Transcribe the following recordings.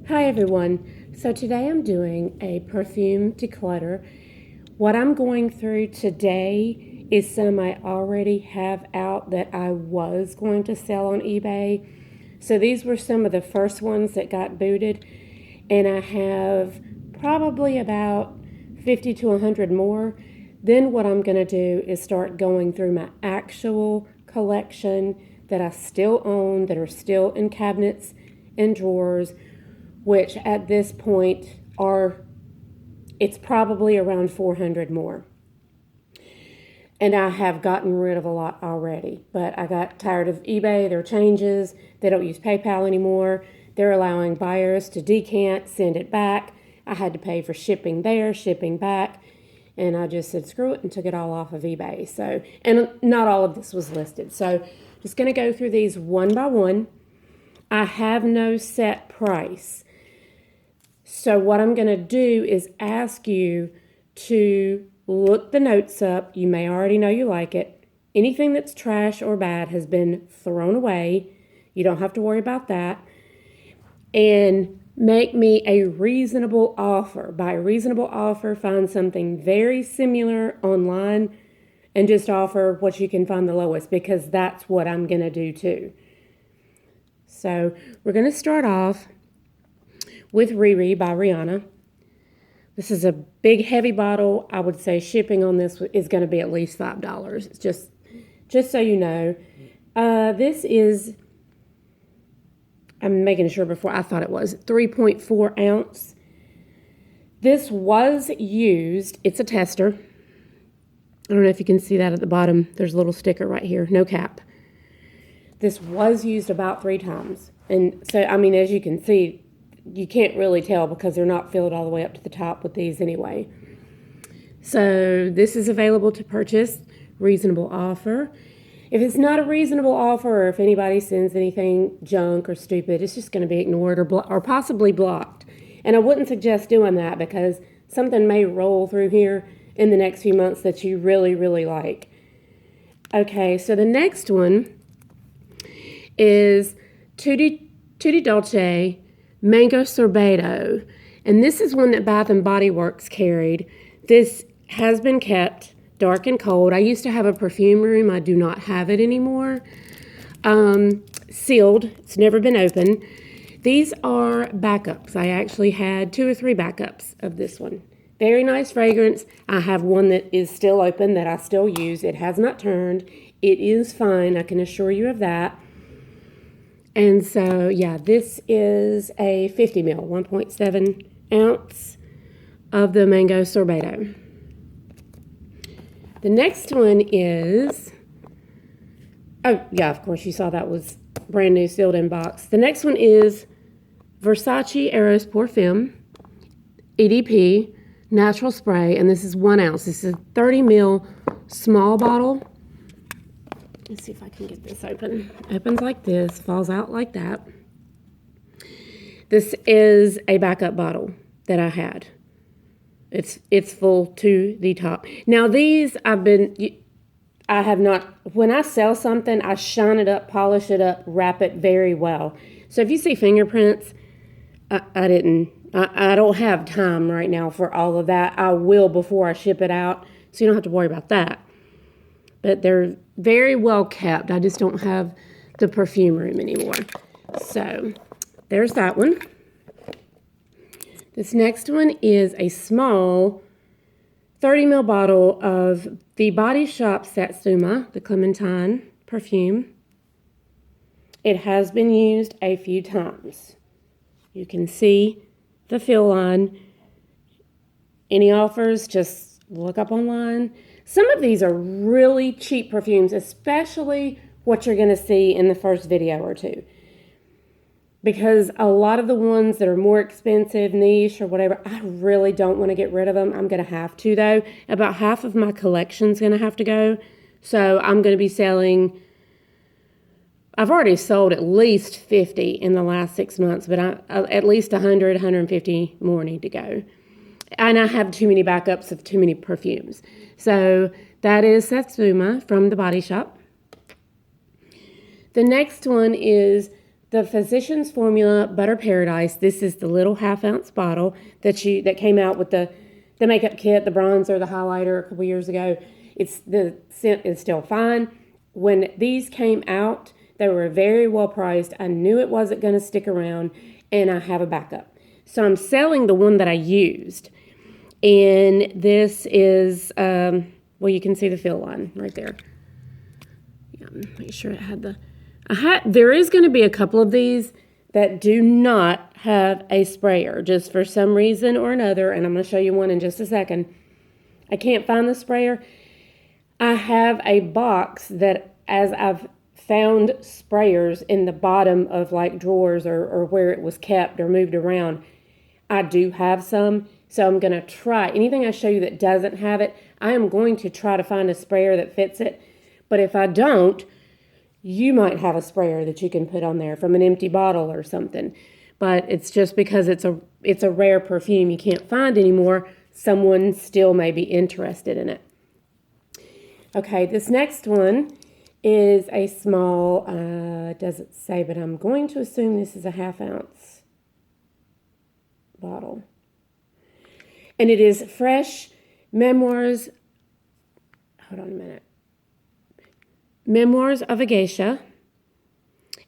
Hi everyone. So today I'm doing a perfume declutter. What I'm going through today is some I already have out that I was going to sell on eBay. So these were some of the first ones that got booted, and I have probably about 50 to 100 more. Then what I'm going to do is start going through my actual collection that I still own, that are still in cabinets and drawers, which at this point it's probably around 400 more. And I have gotten rid of a lot already, but I got tired of eBay, their changes. They don't use PayPal anymore. They're allowing buyers to decant, send it back. I had to pay for shipping there, shipping back. And I just said, screw it, and took it all off of eBay. So, and not all of this was listed. So just going to go through these one by one. I have no set price. So what I'm going to do is ask you to look the notes up. You may already know you like it. Anything that's trash or bad has been thrown away. You don't have to worry about that. And make me a reasonable offer. By a reasonable offer, find something very similar online and just offer what you can find the lowest, because that's what I'm going to do too. So we're going to start off with Riri by Rihanna. This is a big, heavy bottle. I would say shipping on this is going to be at least $5. It's just so you know. This is, I'm making sure before, I thought it was 3.4 ounce. This was used, it's a tester. I don't know if you can see that at the bottom. There's a little sticker right here, no cap. This was used about 3 times. And so, I mean, as you can see, you can't really tell because they're not filled all the way up to the top with these anyway. So this is available to purchase, reasonable offer. If it's not a reasonable offer, or if anybody sends anything junk or stupid, it's just going to be ignored or possibly blocked. And I wouldn't suggest doing that, because something may roll through here in the next few months that you really, really like. Okay, so the next one is Tutti Dolce Mango Sorbeto, and this is one that Bath & Body Works carried. This has been kept dark and cold. I used to have a perfume room. I do not have it anymore. Sealed. It's never been opened. These are backups. I actually had 2 or 3 backups of this one. Very nice fragrance. I have one that is still open that I still use. It has not turned. It is fine. I can assure you of that. And so, yeah, this is a 50 ml, 1.7 ounce of the Mango Sorbeto. The next one is, oh, yeah, of course, you saw that was brand new, sealed in box. The next one is Versace Eros Perfume, EDP, natural spray, and this is 1 ounce. This is a 30 ml small bottle. Let's see if I can get this open. Opens like this, falls out like that. This is a backup bottle that I had. It's full to the top. Now these I have not, when I sell something, I shine it up, polish it up, wrap it very well. So if you see fingerprints, I don't have time right now for all of that. I will before I ship it out, so you don't have to worry about that. But they're very well kept. I just don't have the perfume room anymore. So there's that one. This next one is a small 30 ml bottle of the Body Shop Satsuma, the Clementine perfume. It has been used a few times. You can see the fill line. Any offers, just look up online. Some of these are really cheap perfumes, especially what you're going to see in the first video or two. Because a lot of the ones that are more expensive, niche or whatever, I really don't want to get rid of them. I'm going to have to, though. About half of my collection's going to have to go. So I'm going to be selling, I've already sold at least 50 in the last 6 months, but at least 100, 150 more need to go. And I have too many backups of too many perfumes. So that is Satsuma from the Body Shop. The next one is the Physicians Formula Butter Paradise. This is the little 1/2 ounce bottle that came out with the makeup kit, the bronzer, the highlighter a couple years ago. The scent is still fine. When these came out, they were very well priced. I knew it wasn't going to stick around, and I have a backup. So I'm selling the one that I used. And this is, well, you can see the fill line right there. Yeah, make sure it had there is going to be a couple of these that do not have a sprayer, just for some reason or another, and I'm going to show you one in just a second. I can't find the sprayer. I have a box that, as I've found sprayers in the bottom of like drawers or where it was kept or moved around, I do have some. So I'm going to try. Anything I show you that doesn't have it, I am going to try to find a sprayer that fits it. But if I don't, you might have a sprayer that you can put on there from an empty bottle or something. But it's just because it's a rare perfume you can't find anymore, someone still may be interested in it. Okay, this next one is a small, doesn't say, but I'm going to assume this is a 1/2 ounce bottle. And it is Fresh Memoirs, hold on a minute, Memoirs of a Geisha.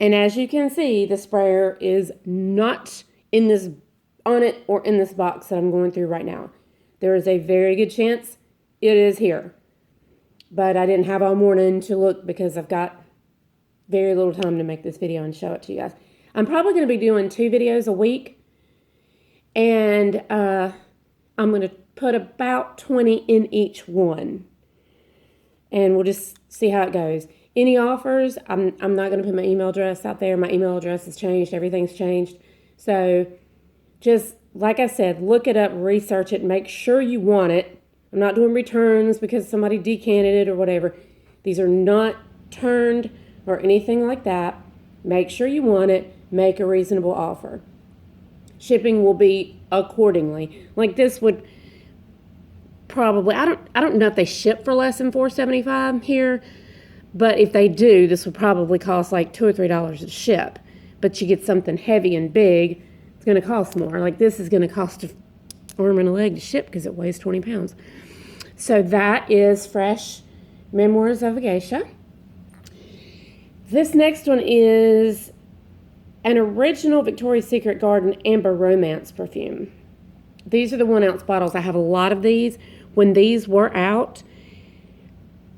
And as you can see, the sprayer is not on it or in this box that I'm going through right now. There is a very good chance it is here. But I didn't have all morning to look because I've got very little time to make this video and show it to you guys. I'm probably going to be doing 2 videos a week. And I'm going to put about 20 in each one. And we'll just see how it goes. Any offers, I'm not going to put my email address out there. My email address has changed. Everything's changed. So just, like I said, look it up, research it, make sure you want it. I'm not doing returns because somebody decanted it or whatever. These are not turned or anything like that. Make sure you want it. Make a reasonable offer. Shipping will be accordingly. Like this would probably, I don't know if they ship for less than $4.75 here, but if they do, this would probably cost like $2 or $3 to ship. But you get something heavy and big, it's going to cost more. Like this is going to cost an arm and a leg to ship because it weighs 20 pounds. So that is Fresh Memoirs of a Geisha. This next one is an original Victoria's Secret Garden Amber Romance perfume. These are the 1 ounce bottles. I have a lot of these. When these were out,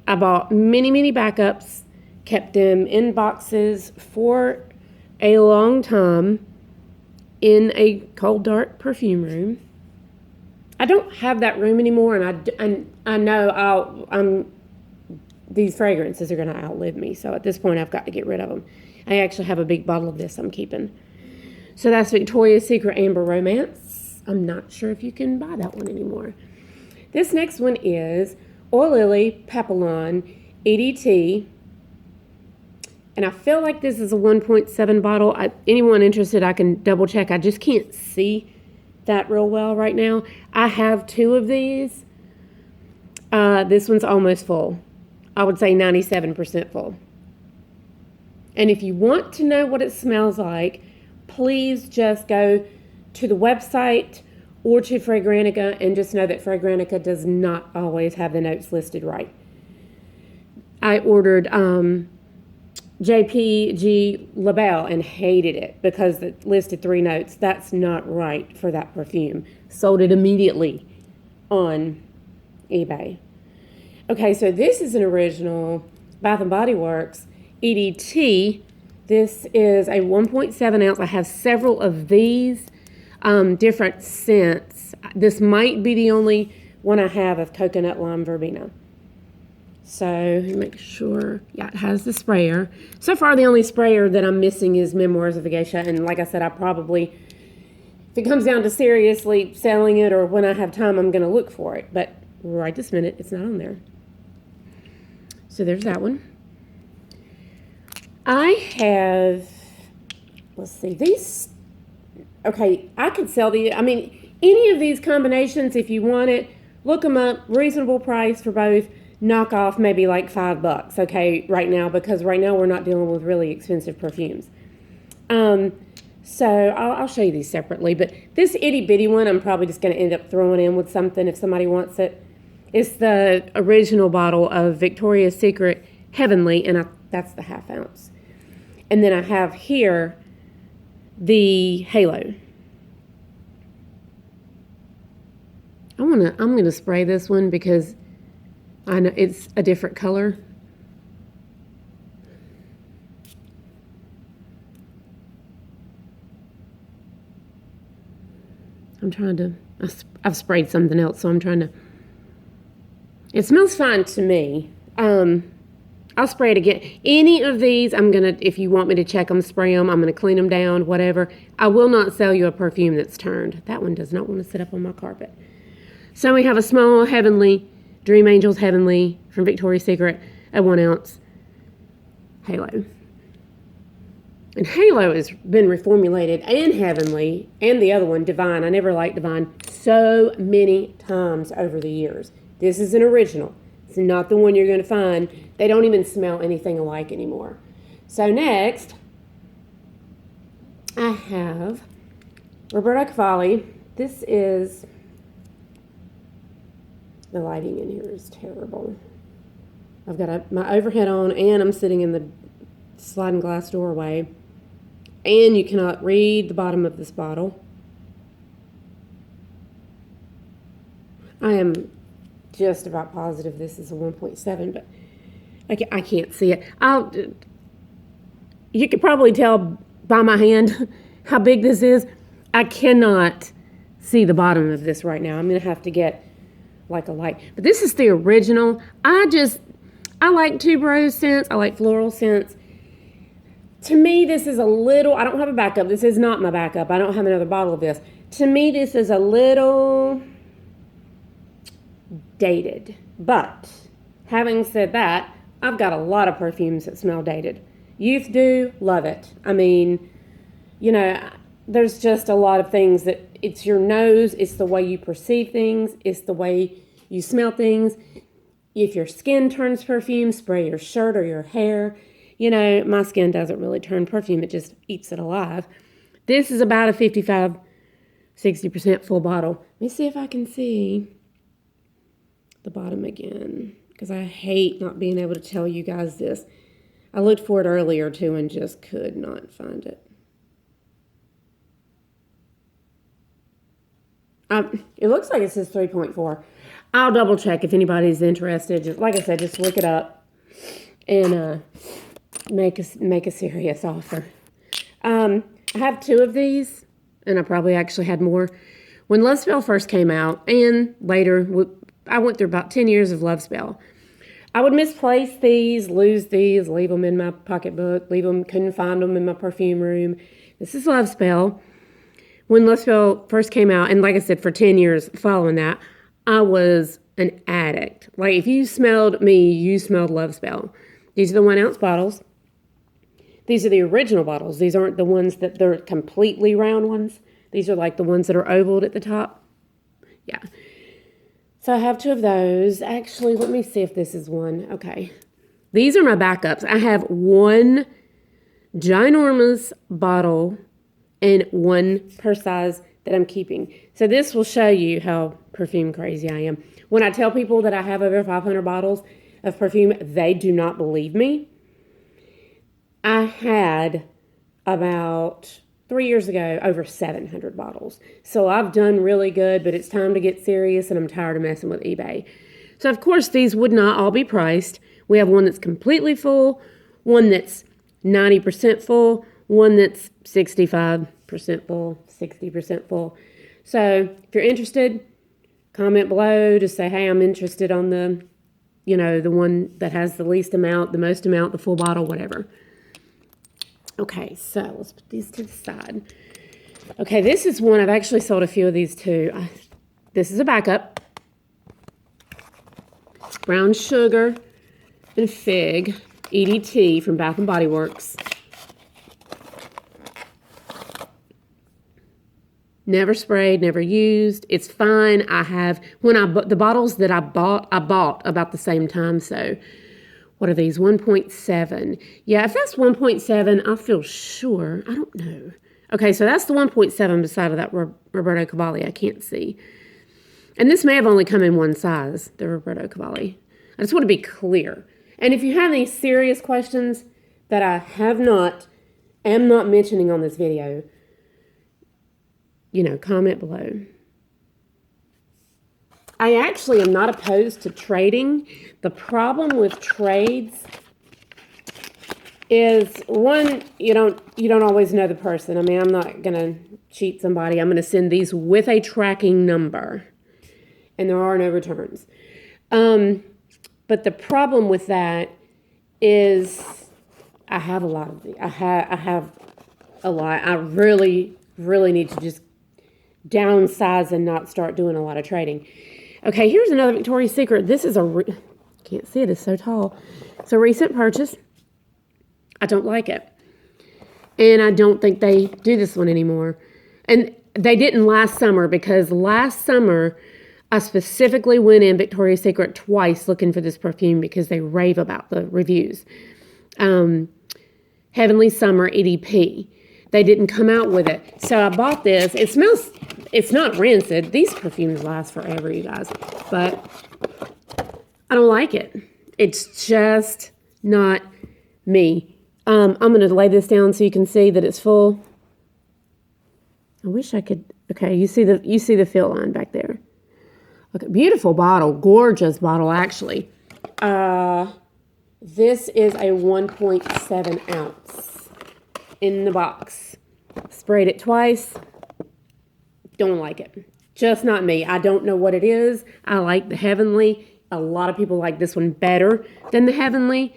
I bought many backups, kept them in boxes for a long time in a cold, dark perfume room. I don't have that room anymore, and I know these fragrances are going to outlive me. So at this point, I've got to get rid of them. I actually have a big bottle of this I'm keeping. So that's Victoria's Secret Amber Romance. I'm not sure if you can buy that one anymore. This next one is Oil Lily Papillon EDT. And I feel like this is a 1.7 bottle. Anyone interested, I can double check. I just can't see that real well right now. I have 2 of these. This one's almost full. I would say 97% full. And if you want to know what it smells like, please just go to the website or to Fragrantica and just know that Fragrantica does not always have the notes listed right. I ordered JPG Labelle and hated it because it listed 3 notes. That's not right for that perfume. Sold it immediately on eBay. Okay, so this is an original Bath & Body Works EDT. This is a 1.7 ounce. I have several of these different scents. This might be the only one I have of Coconut Lime Verbena. So make sure, yeah, it has the sprayer. So far, the only sprayer that I'm missing is Memoirs of a Geisha. And like I said, I probably, if it comes down to seriously selling it or when I have time, I'm going to look for it. But right this minute, it's not on there. So there's that one. I have, let's see, these, okay, I could sell these. I mean, any of these combinations, if you want it, look them up, reasonable price for both. Knock off maybe like $5, okay, right now, because right now we're not dealing with really expensive perfumes. So I'll show you these separately, but this itty bitty one I'm probably just going to end up throwing in with something if somebody wants it. It's the original bottle of Victoria's Secret Heavenly, and that's the 1/2 ounce. And then I have here the Halo. I'm gonna spray this one because I know it's a different color. I've sprayed something else, so I'm trying to. It smells fine to me. I'll spray it again. Any of these, if you want me to check them, spray them. I'm gonna clean them down, whatever. I will not sell you a perfume that's turned. That one does not want to sit up on my carpet. So we have a small Heavenly, Dream Angels Heavenly from Victoria's Secret, a 1 ounce Halo. And Halo has been reformulated, and Heavenly, and the other one, Divine. I never liked Divine, so many times over the years. This is an original. It's not the one you're going to find. They don't even smell anything alike anymore. So next, I have Roberto Cavalli. This is, the lighting in here is terrible. I've got my overhead on, and I'm sitting in the sliding glass doorway. And you cannot read the bottom of this bottle. I am just about positive this is a 1.7, but I can't see it. You could probably tell by my hand how big this is. I cannot see the bottom of this right now. I'm going to have to get like a light. But this is the original. I like tuberose scents. I like floral scents. To me, this is a little, I don't have a backup. This is not my backup. I don't have another bottle of this. To me, this is a little dated. But having said that, I've got a lot of perfumes that smell dated. Youth do, love it. I mean, there's just a lot of things that it's your nose, it's the way you perceive things, it's the way you smell things. If your skin turns perfume, spray your shirt or your hair. My skin doesn't really turn perfume. It just eats it alive. This is about a 55, 60% full bottle. Let me see if I can see the bottom again, because I hate not being able to tell you guys this. I looked for it earlier, too, and just could not find it. It looks like it says 3.4. I'll double check if anybody's interested. Just, like I said, just look it up and make a serious offer. I have 2 of these, and I probably actually had more. When Love Spell first came out, and later, I went through about 10 years of Love Spell. I would misplace these, lose these, leave them in my pocketbook, couldn't find them in my perfume room. This is Love Spell. When Love Spell first came out, and like I said, for 10 years following that, I was an addict. Like, if you smelled me, you smelled Love Spell. These are the 1 ounce bottles. These are the original bottles. These aren't the ones that they're completely round ones. These are like the ones that are ovaled at the top. Yeah. So I have 2 of those. Actually, let me see if this is one. Okay. These are my backups. I have 1 ginormous bottle and 1 purse size that I'm keeping. So this will show you how perfume crazy I am. When I tell people that I have over 500 bottles of perfume, they do not believe me. I had about 3 years ago over 700 bottles. So I've done really good, but it's time to get serious, and I'm tired of messing with eBay. So of course these would not all be priced. We have one that's completely full, one that's 90% full, one that's 65% full, 60% full. So if you're interested, comment below to say, hey, I'm interested on the one that has the least amount, the most amount, the full bottle, whatever. Okay, so let's put these to the side. Okay, this is one. I've actually sold a few of these too. This is a backup. Brown Sugar and Fig EDT from Bath & Body Works. Never sprayed, never used. It's fine. The bottles that I bought about the same time. So what are these? 1.7. Yeah, if that's 1.7, I feel sure. I don't know. Okay, so that's the 1.7 beside of that Roberto Cavalli. I can't see. And this may have only come in one size, the Roberto Cavalli. I just want to be clear. And if you have any serious questions that I am not mentioning on this video, comment below. I actually am not opposed to trading. The problem with trades is, one, you don't always know the person. I mean, I'm not going to cheat somebody. I'm going to send these with a tracking number, and there are no returns. But the problem with that is I have a lot of these. I have a lot. I really, really need to just downsize and not start doing a lot of trading. Okay, here's another Victoria's Secret. This is can't see it, it's so tall. It's a recent purchase. I don't like it. And I don't think they do this one anymore. And they didn't last summer, because last summer I specifically went in Victoria's Secret twice looking for this perfume because they rave about the reviews. Heavenly Summer EDP. They didn't come out with it. So I bought this. It's not rancid. These perfumes last forever, you guys. But I don't like it. It's just not me. I'm going to lay this down so you can see that it's full. I wish I could. Okay, you see the fill line back there. Okay, beautiful bottle. Gorgeous bottle, actually. This is a 1.7 ounce in the box. Sprayed it twice. Don't like it. Just not me. I don't know what it is. I like the Heavenly. A lot of people like this one better than the Heavenly.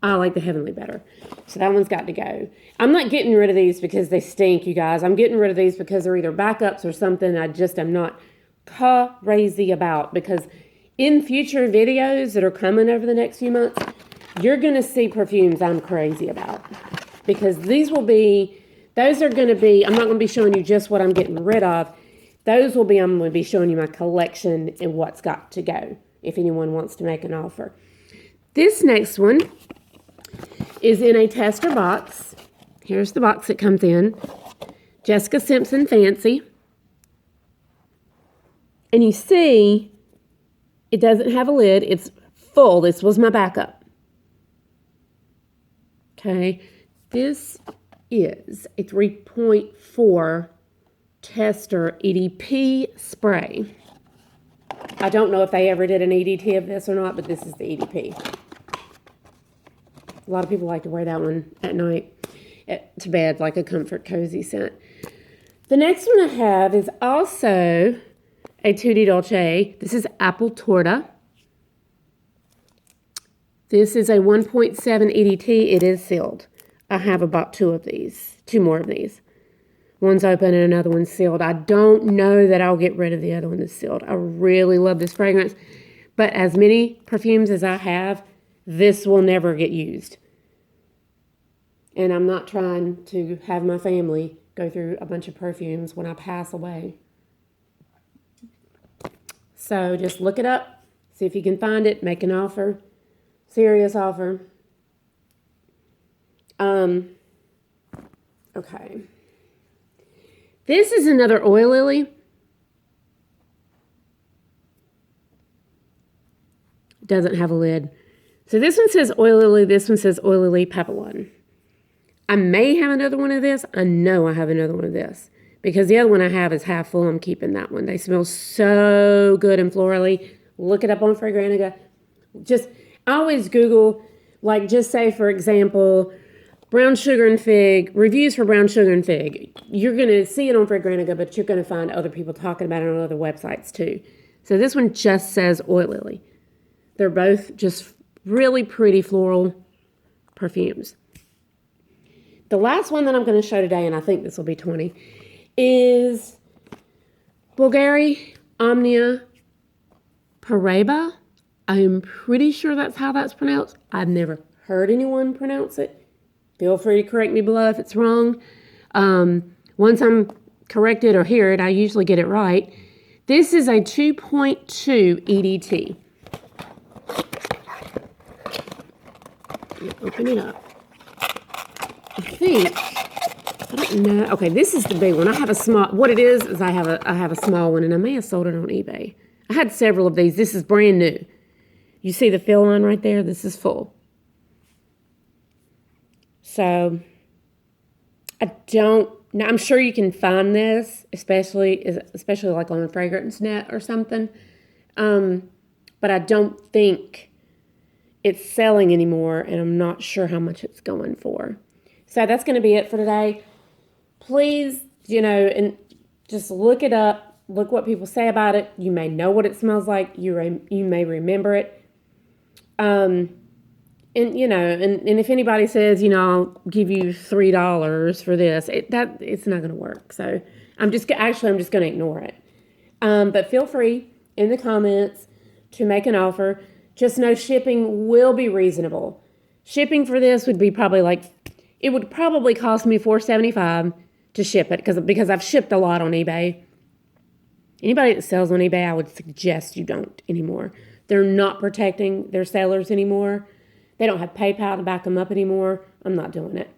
I like the Heavenly better. So that one's got to go. I'm not getting rid of these because they stink, you guys. I'm getting rid of these because they're either backups or something I just am not crazy about. Because in future videos that are coming over the next few months, you're going to see perfumes I'm crazy about. Because those are going to be, I'm not going to be showing you just what I'm getting rid of. I'm going to be showing you my collection and what's got to go, if anyone wants to make an offer. This next one is in a tester box. Here's the box it comes in. Jessica Simpson Fancy. And you see, it doesn't have a lid. It's full. This was my backup. Okay. This is a 3.4 tester EDP spray. I don't know if they ever did an EDT of this or not, but this is the EDP. A lot of people like to wear that one at night to bed, like a comfort cozy scent. The next one I have is also a Tutti Dolce. This is Apple Torta. This is a 1.7 EDT. It is sealed. I have about two more of these. One's open and another one's sealed. I don't know that I'll get rid of the other one that's sealed. I really love this fragrance. But as many perfumes as I have, this will never get used. And I'm not trying to have my family go through a bunch of perfumes when I pass away. So just look it up. See if you can find it. Make an offer. Serious offer. Okay. This is another oil lily. Doesn't have a lid. So this one says oil lily. This one says oil lily papillon. I may have another one of this. I know I have another one of this. Because the other one I have is half full. I'm keeping that one. They smell so good and florally. Look it up on Fragrantica. I always Google, like just say, for example, brown sugar and fig, reviews for brown sugar and fig. You're going to see it on Fragrantica, but you're going to find other people talking about it on other websites too. So this one just says oil lily. They're both just really pretty floral perfumes. The last one that I'm going to show today, and I think this will be 20, is Bulgari, Omnia, Pareba. I'm pretty sure that's how that's pronounced. I've never heard anyone pronounce it. Feel free to correct me below if it's wrong. Once I'm corrected or hear it, I usually get it right. This is a 2.2 EDT. Open it up. I think, I don't know. Okay, this is the big one. I have a small, what it is I have a small one, and I may have sold it on eBay. I had several of these. This is brand new. You see the fill line right there? This is full. So, now I'm sure you can find this, especially like on a fragrance net or something. But I don't think it's selling anymore, and I'm not sure how much it's going for. So that's going to be it for today. Please, and just look it up. Look what people say about it. You may know what it smells like. You may remember it. And if anybody says, I'll give you $3 for this, it's not going to work. So I'm just going to ignore it. But feel free in the comments to make an offer. Just know shipping will be reasonable. Shipping for this would be it would probably cost me $4.75 to ship it because I've shipped a lot on eBay. Anybody that sells on eBay, I would suggest you don't anymore. They're not protecting their sellers anymore. They don't have PayPal to back them up anymore. I'm not doing it.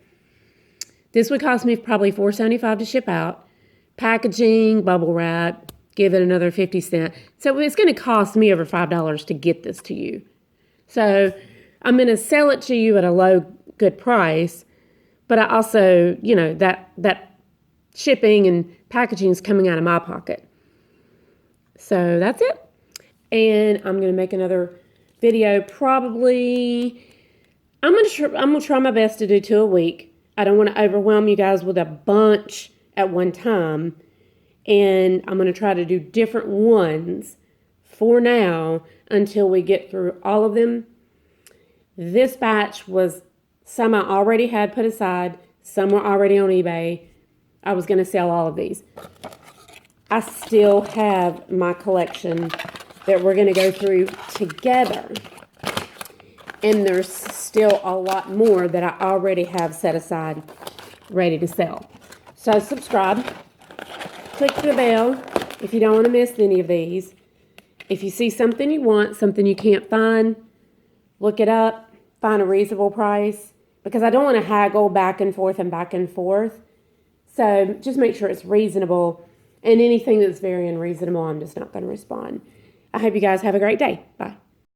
This would cost me probably $4.75 to ship out. Packaging, bubble wrap, give it another 50 cents. So it's going to cost me over $5 to get this to you. So I'm going to sell it to you at a low, good price. But I also, that shipping and packaging is coming out of my pocket. So that's it. And I'm going to make another video probably. I'm going to try my best to do 2 a week. I don't want to overwhelm you guys with a bunch at one time. And I'm going to try to do different ones for now until we get through all of them. This batch was some I already had put aside. Some were already on eBay. I was going to sell all of these. I still have my collection that we're going to go through together. And there's still a lot more that I already have set aside ready to sell. So subscribe. Click the bell if you don't want to miss any of these. If you see something you want, something you can't find, look it up, find a reasonable price. Because I don't want to haggle back and forth and back and forth. So just make sure it's reasonable. And anything that's very unreasonable, I'm just not going to respond. I hope you guys have a great day. Bye.